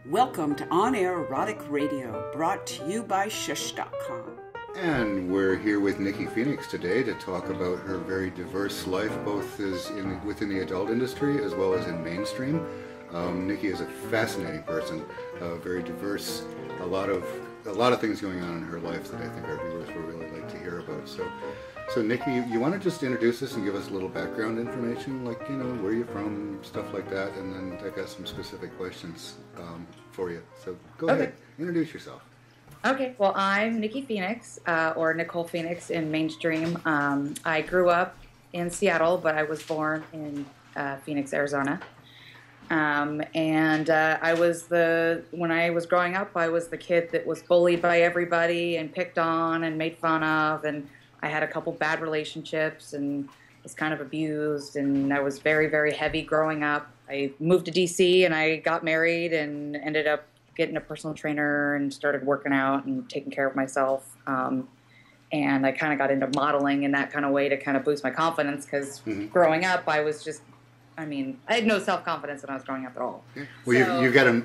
Welcome to On Air Erotic Radio, brought to you by Shush.com. And we're here with Nikki Phoenix today to talk about her very diverse life, both within the adult industry as well as in mainstream. Nikki is a fascinating person, very diverse, a lot of things going on in her life that I think our viewers will really like to hear about. So Nikki, you want to just introduce us and give us a little background information, like, you know, where you're from, stuff like that, and then I got some specific questions for you. So go ahead, introduce yourself. Okay, well, I'm Nikki Phoenix, or Nicole Phoenix in mainstream. I grew up in Seattle, but I was born in Phoenix, Arizona. And when I was growing up, I was the kid that was bullied by everybody and picked on and made fun of, and I had a couple bad relationships and was kind of abused, and I was very, very heavy growing up. I moved to DC and I got married and ended up getting a personal trainer and started working out and taking care of myself. And I kind of got into modeling in that kind of way to kind of boost my confidence, because growing up I was just, I had no self-confidence when I was growing up at all. Well, so,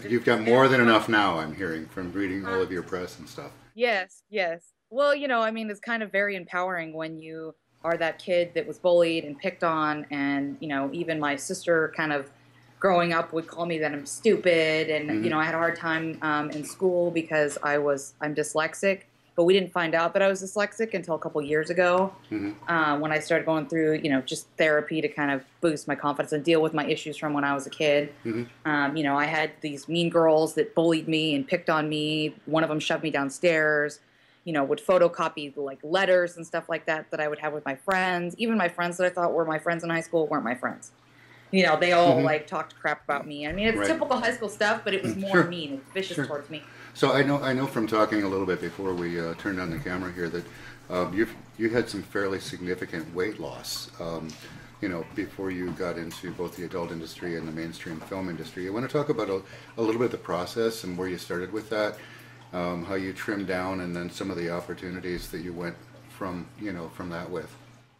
you've got more than enough now, I'm hearing, from reading all of your press and stuff. Yes. Well, you know, it's kind of very empowering when you are that kid that was bullied and picked on, and, you know, even my sister kind of growing up would call me that I'm stupid, and, you know, I had a hard time in school because I'm dyslexic. But we didn't find out that I was dyslexic until a couple years ago, when I started going through, you know, just therapy to kind of boost my confidence and deal with my issues from when I was a kid. You know, I had these mean girls that bullied me and picked on me. One of them shoved me downstairs, you know, would photocopy like letters and stuff like that I would have with my friends. Even my friends that I thought were my friends in high school weren't my friends. You know, they all like talked crap about me. It's typical high school stuff, but it was more mean and vicious towards me. So I know from talking a little bit before we turned on the camera here that you had some fairly significant weight loss, you know, before you got into both the adult industry and the mainstream film industry. You want to talk about a little bit of the process and where you started with that, how you trimmed down, and then some of the opportunities that you went from that with.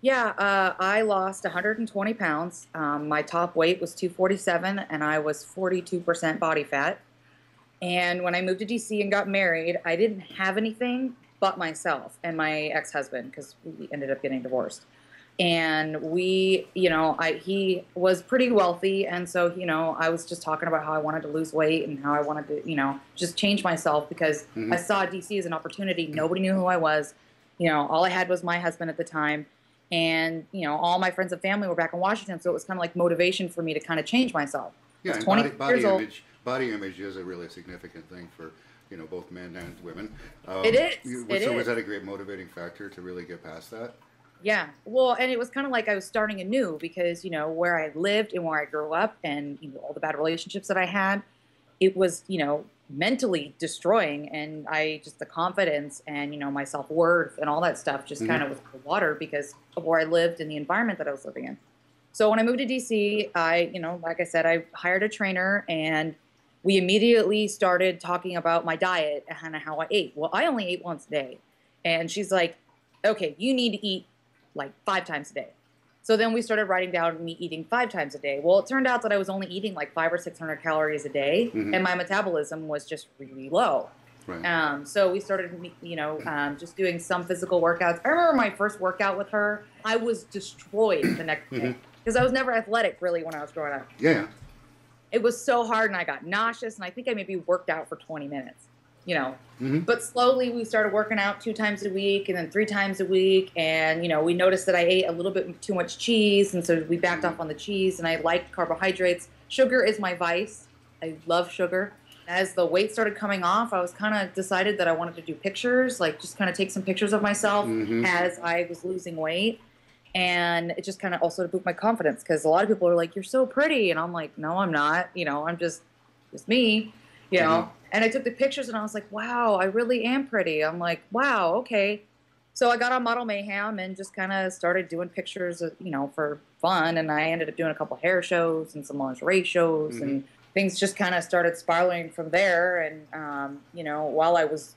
Yeah, I lost 120 pounds. My top weight was 247, and I was 42% body fat. And when I moved to DC and got married, I didn't have anything but myself and my ex-husband, because we ended up getting divorced. And we, you know, he was pretty wealthy, and so, you know, I was just talking about how I wanted to lose weight and how I wanted to, you know, just change myself, because I saw DC as an opportunity. Nobody knew who I was. You know, all I had was my husband at the time. And, you know, all my friends and family were back in Washington, so it was kind of like motivation for me to kind of change myself. Yeah, and body image is a really significant thing for, you know, both men and women. It is. Was that a great motivating factor to really get past that? Yeah. Well, and it was kind of like I was starting anew, because, you know, where I lived and where I grew up and, you know, all the bad relationships that I had, it was, you know, mentally destroying, and the confidence and, you know, my self-worth and all that stuff just kind of was the water because of where I lived and the environment that I was living in. So when I moved to DC, you know, like I said, I hired a trainer, and we immediately started talking about my diet and how I ate. Well, I only ate once a day, and she's like, okay, you need to eat like 5 times a day. So then we started writing down me eating 5 times a day. Well, it turned out that I was only eating like 500 or 600 calories a day, and my metabolism was just really low. Right. So we started, you know, just doing some physical workouts. I remember my first workout with her, I was destroyed the next day, because I was never athletic really when I was growing up. Yeah. It was so hard, and I got nauseous, and I think I maybe worked out for 20 minutes. You know, but slowly we started working out 2 times a week and then 3 times a week. And, you know, we noticed that I ate a little bit too much cheese. And so we backed off on the cheese, and I liked carbohydrates. Sugar is my vice. I love sugar. As the weight started coming off, I was kind of decided that I wanted to do pictures, like just kind of take some pictures of myself as I was losing weight. And it just kind of also to boost my confidence, because a lot of people are like, you're so pretty. And I'm like, no, I'm not. You know, I'm just me, you know. And I took the pictures, and I was like, wow, I really am pretty. I'm like, wow, okay. So I got on Model Mayhem and just kind of started doing pictures, you know, for fun. And I ended up doing a couple hair shows and some lingerie shows, and things just kind of started spiraling from there. And, you know, while I was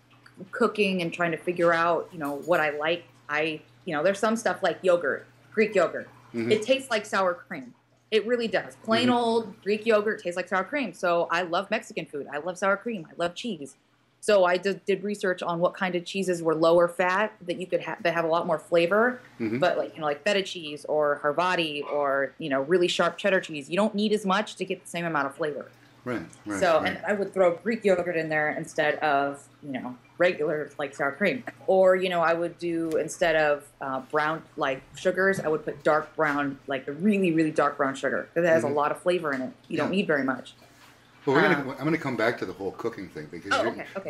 cooking and trying to figure out, you know, what I like, you know, there's some stuff like yogurt, Greek yogurt. It tastes like sour cream. It really does. Plain old Greek yogurt tastes like sour cream. So I love Mexican food. I love sour cream. I love cheese. So I did research on what kind of cheeses were lower fat that you could that have a lot more flavor. But like, like feta cheese or Havarti or, really sharp cheddar cheese. You don't need as much to get the same amount of flavor. Right. So, and I would throw Greek yogurt in there instead of, regular like sour cream. Or, I would do, instead of brown like sugars, I would put dark brown, like the really, really dark brown sugar. Because it has a lot of flavor in it. You don't need very much. Well, I'm going to come back to the whole cooking thing because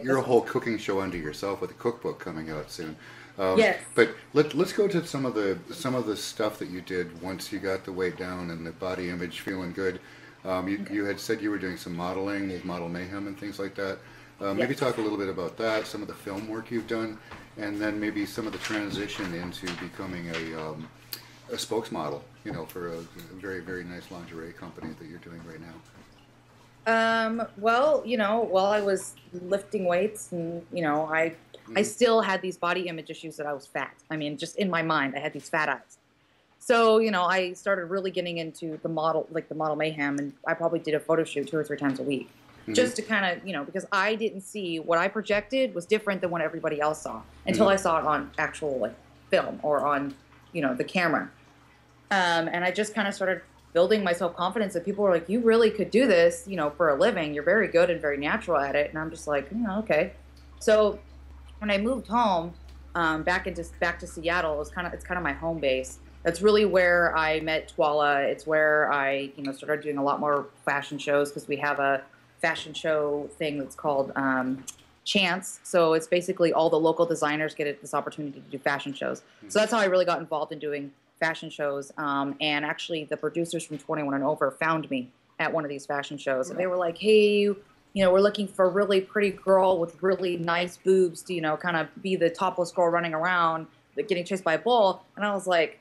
you're a whole cooking show unto yourself with a cookbook coming out soon. Yes. But let's go to some of the stuff that you did once you got the weight down and the body image feeling good. You had said you were doing some modeling with Model Mayhem and things like that. Maybe talk a little bit about that, some of the film work you've done, and then maybe some of the transition into becoming a spokesmodel, for a very, very nice lingerie company that you're doing right now. Well, while I was lifting weights and, I still had these body image issues that I was fat. I mean, just in my mind, I had these fat eyes. So, I started really getting into the Model Mayhem, and I probably did a photo shoot 2 or 3 times a week. Just to kind of, because I didn't see what I projected was different than what everybody else saw until I saw it on actual film or on, the camera. And I just kind of started building my self-confidence that people were like, you really could do this, for a living. You're very good and very natural at it. And I'm just like, okay. So when I moved home, back to Seattle, it's kind of my home base. That's really where I met Twala. It's where I, started doing a lot more fashion shows because we have a fashion show thing that's called Chance. So it's basically all the local designers get this opportunity to do fashion shows. So that's how I really got involved in doing fashion shows. And actually the producers from 21 and Over found me at one of these fashion shows. And they were like, hey, we're looking for a really pretty girl with really nice boobs to, kind of be the topless girl running around getting chased by a bull. And I was like,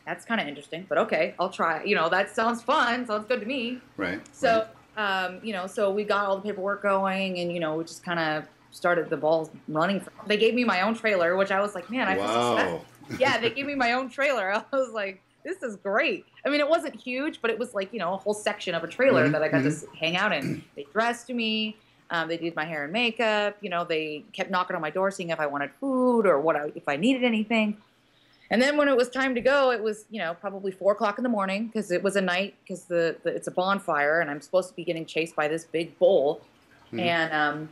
that's kind of interesting, but okay, I'll try. That sounds fun. Sounds good to me. Right. So, so we got all the paperwork going and, we just kind of started the balls running. They gave me my own trailer, which I was like, man, I feel so sad. Yeah, they gave me my own trailer. I was like, this is great. I mean, it wasn't huge, but it was like, a whole section of a trailer that I got to hang out in. They dressed me. They did my hair and makeup. They kept knocking on my door, seeing if I wanted food or if I needed anything. And then when it was time to go, it was, probably 4 o'clock in the morning because it was a night because it's a bonfire and I'm supposed to be getting chased by this big bull. And,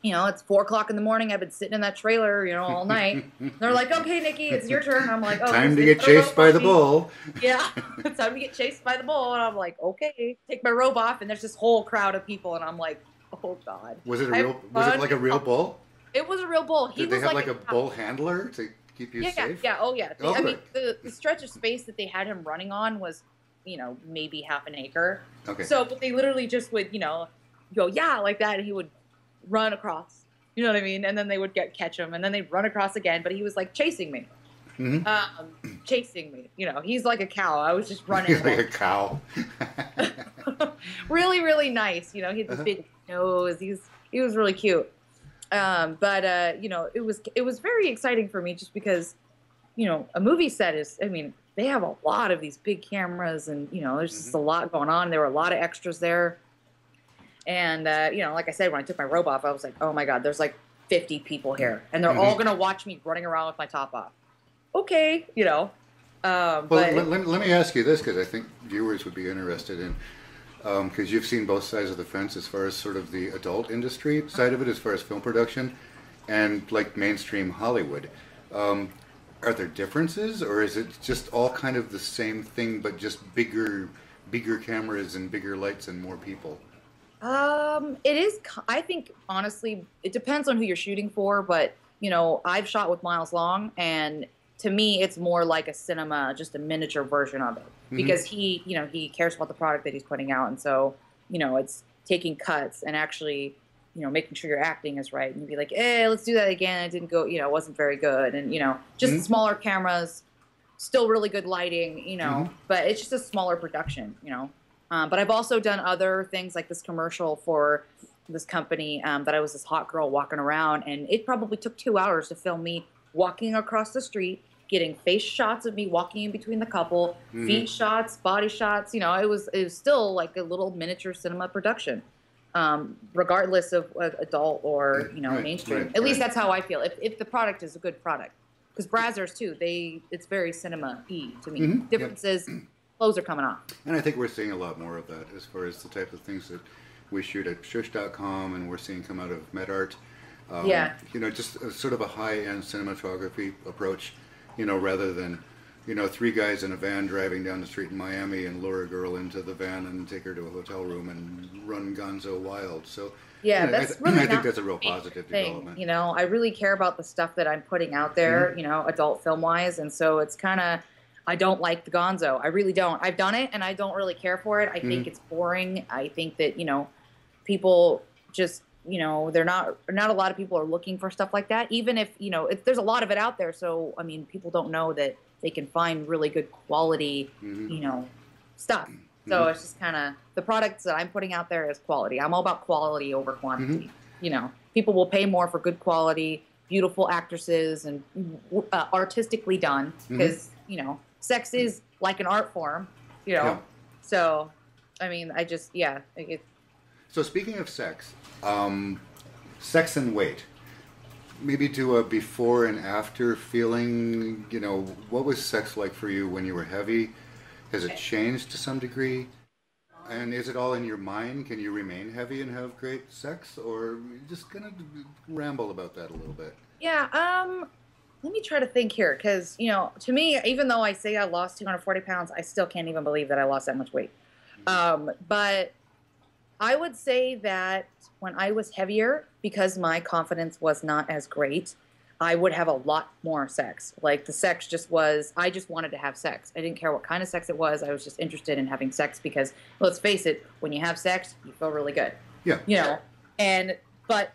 it's 4 o'clock in the morning. I've been sitting in that trailer, all night. They're like, okay, Nikki, it's your turn. And I'm like, oh, time to get chased by the bull. Yeah, it's time to get chased by the bull. And I'm like, okay, take my robe off. And there's this whole crowd of people. And I'm like, oh, God. Was it like a real bull? It was a real bull. Did they have like a bull handler to keep you safe? Yeah. Oh, yeah. I mean, the stretch of space that they had him running on was, maybe half an acre. Okay. So, but they literally just would, go, yeah, like that. And he would run across. You know what I mean? And then they would catch him. And then they'd run across again. But he was like chasing me. Chasing me. He's like a cow. I was just running. He's like a cow. Really, really nice. He had this big nose. He was really cute. But it was very exciting for me just because, a movie set is, they have a lot of these big cameras and, there's just a lot going on. There were a lot of extras there. And, like I said, when I took my robe off, I was like, oh my God, there's like 50 people here and they're all going to watch me running around with my top off. Okay. Well, let me ask you this, because I think viewers would be interested in, because you've seen both sides of the fence as far as sort of the adult industry side of it, as far as film production, and like mainstream Hollywood. Are there differences, or is it just all kind of the same thing, but just bigger cameras and bigger lights and more people? It is. I think honestly, it depends on who you're shooting for, but I've shot with Miles Long, and to me, it's more like a cinema, just a miniature version of it, because he cares about the product that he's putting out, and so it's taking cuts and actually making sure your acting is right, and you'd be like, hey, let's do that again. It didn't go, it wasn't very good, and just smaller cameras, still really good lighting, but it's just a smaller production, But I've also done other things like this commercial for this company that I was this hot girl walking around, and it probably took 2 hours to film me walking across the street getting face shots of me walking in between the couple, feet shots, body shots. You know, it was still like a little miniature cinema production, regardless of adult or, you know, mainstream. At least that's how I feel. If the product is a good product. Because Brazzers, too, it's very cinema-y to me. Difference is clothes are coming off. And I think we're seeing a lot more of that as far as the type of things that we shoot at shush.com and we're seeing come out of MedArt. You know, just sort of a high-end cinematography approach, you know, rather than, you know, 3 guys in a van driving down the street in Miami and lure a girl into the van and take her to a hotel room and run gonzo wild. So yeah, that's really I think that's a real positive development. You know, I really care about the stuff that I'm putting out there, you know, adult film-wise, and so it's kind of, I don't like the gonzo. I really don't. I've done it, and I don't really care for it. I think it's boring. I think that, you know, people just, you know, not a lot of people are looking for stuff like that, even if, you know, there's a lot of it out there. So, I mean, people don't know that they can find really good quality, you know, stuff. So it's just kind of, the products that I'm putting out there is quality. I'm all about quality over quantity. You know, people will pay more for good quality, beautiful actresses, and artistically done, because, you know, sex is like an art form, you know. So, I mean, I just, So speaking of sex, sex and weight, maybe do a before and after feeling, you know, what was sex like for you when you were heavy? Has it changed to some degree? And is it all in your mind? Can you remain heavy and have great sex? Or just kind of ramble about that a little bit? Yeah, let me try to think here. Because, you know, to me, even though I say I lost 240 pounds, I still can't even believe that I lost that much weight. But I would say that when I was heavier, because my confidence was not as great, I would have a lot more sex. Like, the sex just was, I just wanted to have sex. I didn't care what kind of sex it was. I was just interested in having sex because, let's face it, when you have sex, you feel really good. Yeah. You know, but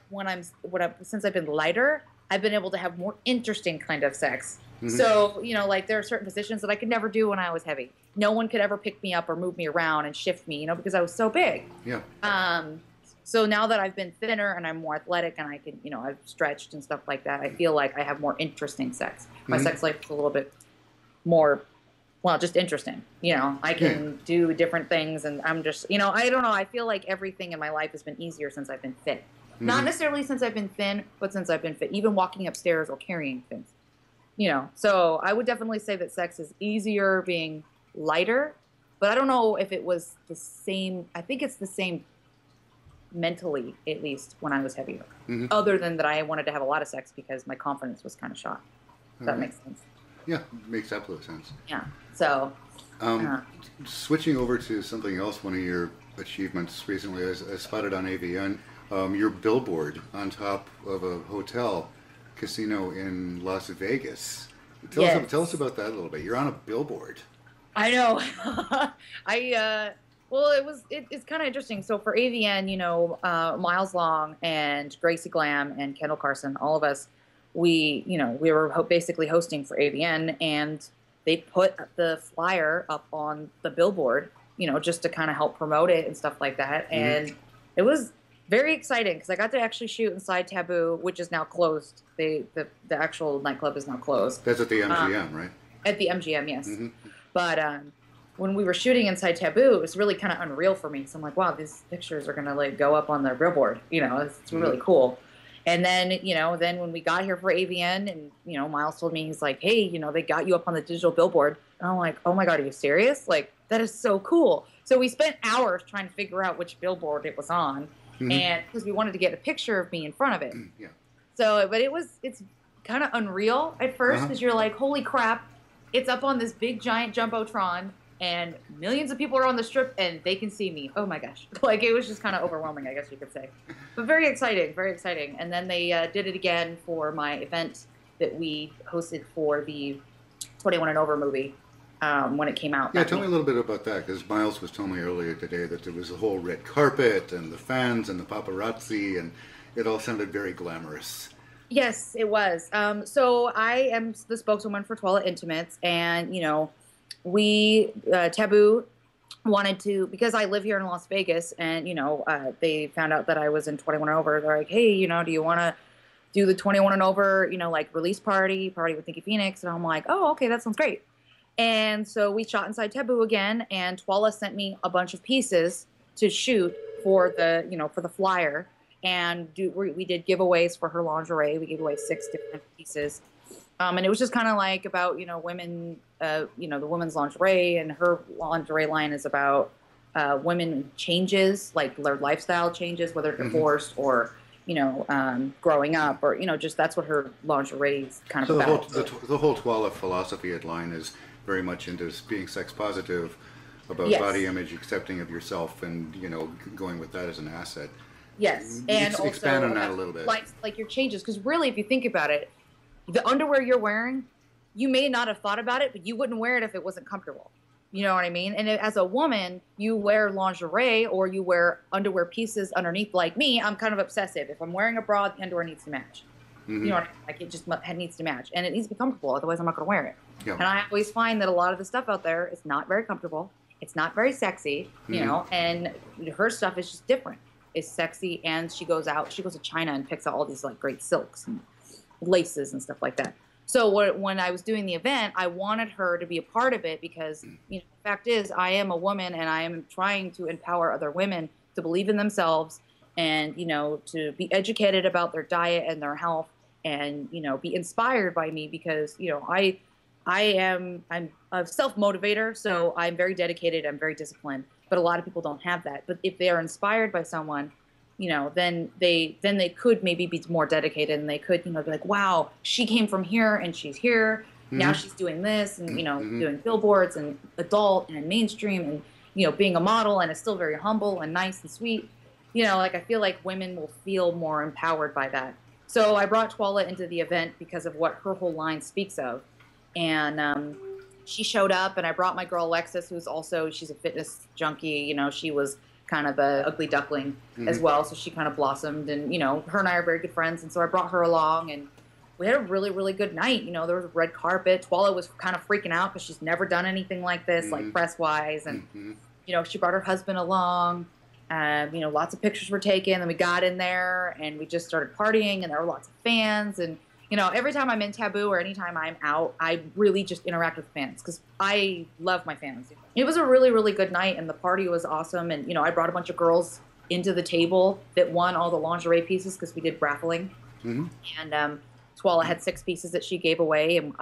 since I've been lighter, I've been able to have more interesting kind of sex. So, you know, like, there are certain positions that I could never do when I was heavy. No one could ever pick me up or move me around and shift me, you know, because I was so big. Yeah. So now that I've been thinner and I'm more athletic and I can, you know, I've stretched and stuff like that, I feel like I have more interesting sex. My sex life is a little bit more, well, just interesting. You know, I can do different things, and I'm just, you know, I don't know. I feel like everything in my life has been easier since I've been fit. Not necessarily since I've been thin, but since I've been fit, even walking upstairs or carrying things. You know, so I would definitely say that sex is easier being lighter, but I don't know if it was the same. I think it's the same mentally, at least, when I was heavier. Other than that, I wanted to have a lot of sex because my confidence was kind of shot. Does that make sense? Yeah, makes absolute sense. Yeah. So, switching over to something else, one of your achievements recently, I spotted on AVN, your billboard on top of a hotel casino in Las Vegas. Tell us about that a little bit. You're on a billboard. I know. Well, it's kind of interesting. So for AVN, you know, Miles Long and Gracie Glam and Kendall Carson, all of us, we were basically hosting for AVN, and they put the flyer up on the billboard, you know, just to kind of help promote it and stuff like that. And it was very exciting because I got to actually shoot inside TABU, which is now closed. The actual nightclub is now closed. That's at the MGM, right? At the MGM, yes. But when we were shooting inside TABU, it was really kind of unreal for me. So I'm like, wow, these pictures are going to like go up on the billboard. You know, it's really cool. And then, you know, when we got here for AVN, and, you know, Miles told me, he's like, hey, you know, they got you up on the digital billboard. And I'm like, oh my God, are you serious? Like, that is so cool. So we spent hours trying to figure out which billboard it was on. And because we wanted to get a picture of me in front of it. So, but it's kind of unreal at first, because you're like, holy crap, it's up on this big giant Jumbotron, and millions of people are on the strip, and they can see me. Oh my gosh. Like, it was just kind of overwhelming, I guess you could say. But very exciting, very exciting. And then they did it again for my event that we hosted for the 21 and Over movie when it came out. Yeah, tell me a little bit about that, because Miles was telling me earlier today that there was a whole red carpet and the fans and the paparazzi, and it all sounded very glamorous. Yes, it was. So I am the spokeswoman for Toilet Intimates, and, you know, we, TABU wanted to, because I live here in Las Vegas, and, you know, they found out that I was in 21 and Over. They're like, hey, you know, do you want to do the 21 and over, you know, like release party with Nikki Phoenix. And I'm like, oh, okay, that sounds great. And so we shot inside TABU again, and Twala sent me a bunch of pieces to shoot for the, you know, for the flyer. And we did giveaways for her lingerie. We gave away 6 different pieces. And it was just kind of like about, you know, women, you know, the women's lingerie, and her lingerie line is about women changes, like their lifestyle changes, whether divorced or, you know, growing up, or, you know, just that's what her lingerie is kind of about. So the whole Twala philosophy at line is very much into being sex positive, about body image, accepting of yourself, and, you know, going with that as an asset. Yes, and also expand on that a little bit. Like your changes, because really, if you think about it, the underwear you're wearing, you may not have thought about it, but you wouldn't wear it if it wasn't comfortable. You know what I mean? And as a woman, you wear lingerie or you wear underwear pieces underneath. Like me, I'm kind of obsessive. If I'm wearing a bra, the underwear needs to match. You know what I mean? Like it just needs to match, and it needs to be comfortable. Otherwise, I'm not going to wear it. Yeah. And I always find that a lot of the stuff out there is not very comfortable. It's not very sexy, you know. And her stuff is just different. It's sexy, and she goes to China and picks out all these like great silks and laces and stuff like that. So when I was doing the event, I wanted her to be a part of it because, you know, the fact is I am a woman, and I am trying to empower other women to believe in themselves and, you know, to be educated about their diet and their health, and, you know, be inspired by me because, you know, I'm a self-motivator, so I'm very dedicated, I'm very disciplined, but a lot of people don't have that. But if they are inspired by someone, you know, then they could maybe be more dedicated, and they could, you know, be like, wow, she came from here and she's here. Now she's doing this, and, you know, doing billboards and adult and mainstream, and, you know, being a model, and is still very humble and nice and sweet. You know, like I feel like women will feel more empowered by that. So I brought Twala into the event because of what her whole line speaks of. And she showed up, and I brought my girl Alexis, who's also, she's a fitness junkie. You know, she was kind of a ugly duckling as well. So she kind of blossomed, and, you know, her and I are very good friends. And so I brought her along, and we had a really, really good night. You know, there was a red carpet. Twala was kind of freaking out because she's never done anything like this, like press-wise. And, you know, she brought her husband along. You know, lots of pictures were taken, and we got in there, and we just started partying, and there were lots of fans. And, you know, every time I'm in TABU or anytime I'm out, I really just interact with fans because I love my fans. It was a really, really good night, and the party was awesome. And, you know, I brought a bunch of girls into the table that won all the lingerie pieces because we did raffling. And Twala had 6 pieces that she gave away, and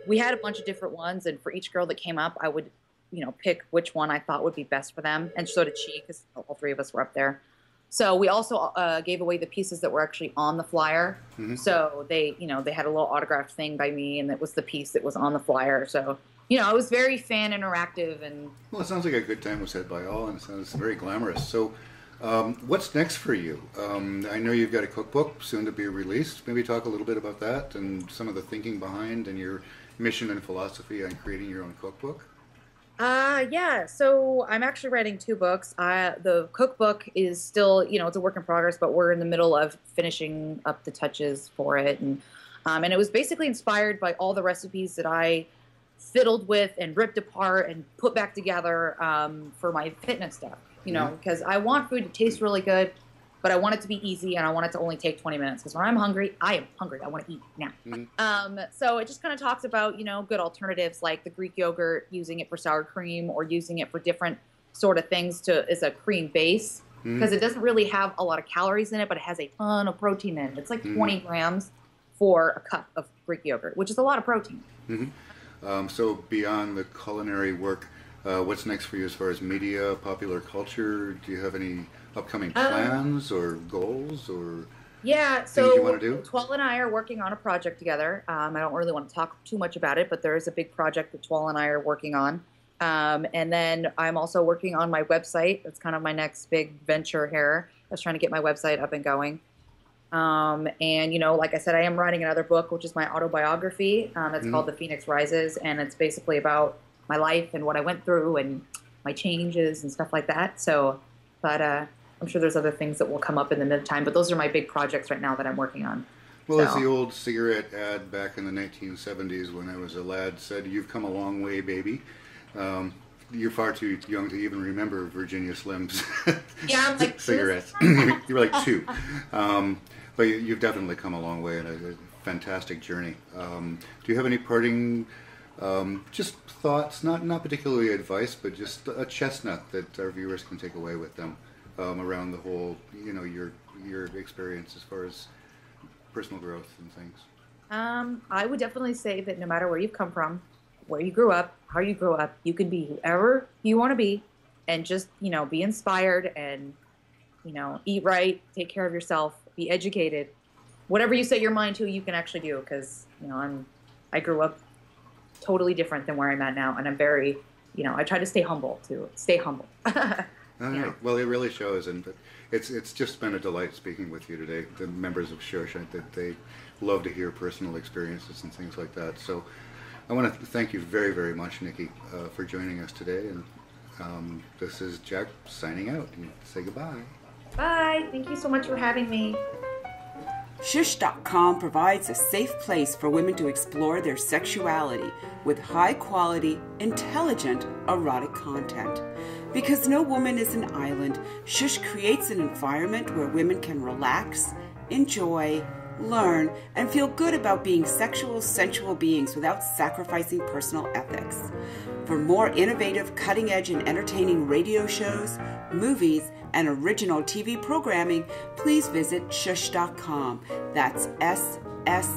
we had a bunch of different ones, and for each girl that came up, I would, you know, pick which one I thought would be best for them. And so did she, because all 3 of us were up there. So we also gave away the pieces that were actually on the flyer. So they, you know, they had a little autographed thing by me, and it was the piece that was on the flyer. So, you know, it was very fan interactive. And well, it sounds like a good time was had by all, and it sounds very glamorous. So what's next for you? I know you've got a cookbook soon to be released. Maybe talk a little bit about that and some of the thinking behind and your mission and philosophy on creating your own cookbook. Yeah, so I'm actually writing 2 books. The cookbook is still, you know, it's a work in progress, but we're in the middle of finishing up the touches for it. And it was basically inspired by all the recipes that I fiddled with and ripped apart and put back together for my fitness stuff, you know, because I want food to taste really good, but I want it to be easy, and I want it to only take 20 minutes because when I'm hungry, I am hungry. I want to eat now. So it just kind of talks about, you know, good alternatives like the Greek yogurt, using it for sour cream or using it for different sort of things as a cream base because it doesn't really have a lot of calories in it, but it has a ton of protein in it. It's like 20 grams for a cup of Greek yogurt, which is a lot of protein. So beyond the culinary work, what's next for you as far as media, popular culture? Do you have any upcoming plans or goals or things you want to do? Twala and I are working on a project together. I don't really want to talk too much about it, but there is a big project that Twala and I are working on. And then I'm also working on my website. That's kind of my next big venture here. I was trying to get my website up and going. And, you know, like I said, I am writing another book, which is my autobiography. It's called The Phoenix Rises, and it's basically about my life and what I went through and my changes and stuff like that. So, but I'm sure there's other things that will come up in the meantime, but those are my big projects right now that I'm working on. Well, as the old cigarette ad back in the 1970s when I was a lad said, "You've come a long way, baby." You're far too young to even remember Virginia Slim's I'm like, cigarettes. You were like 2. But you've definitely come a long way, and a fantastic journey. Do you have any parting just thoughts, not particularly advice, but just a chestnut that our viewers can take away with them around the whole, your experience as far as personal growth and things? I would definitely say that no matter where you've come from, where you grew up, how you grew up, you can be whoever you want to be, and just, be inspired and, eat right, take care of yourself, be educated. Whatever you set your mind to, you can actually do, because, I grew up totally different than where I'm at now, and I'm very, I try to stay humble, too. Stay humble. Well, it really shows, and it's just been a delight speaking with you today. The members of Shush, that they love to hear personal experiences and things like that. So I want to thank you very, very much, Nikki, for joining us today. And this is Jack signing out. And say goodbye. Bye. Thank you so much for having me. Shush.com provides a safe place for women to explore their sexuality with high-quality, intelligent, erotic content. Because no woman is an island, Shush creates an environment where women can relax, enjoy, learn, and feel good about being sexual, sensual beings without sacrificing personal ethics. For more innovative, cutting-edge, and entertaining radio shows, movies, and original TV programming, please visit shush.com. That's SSSH.com.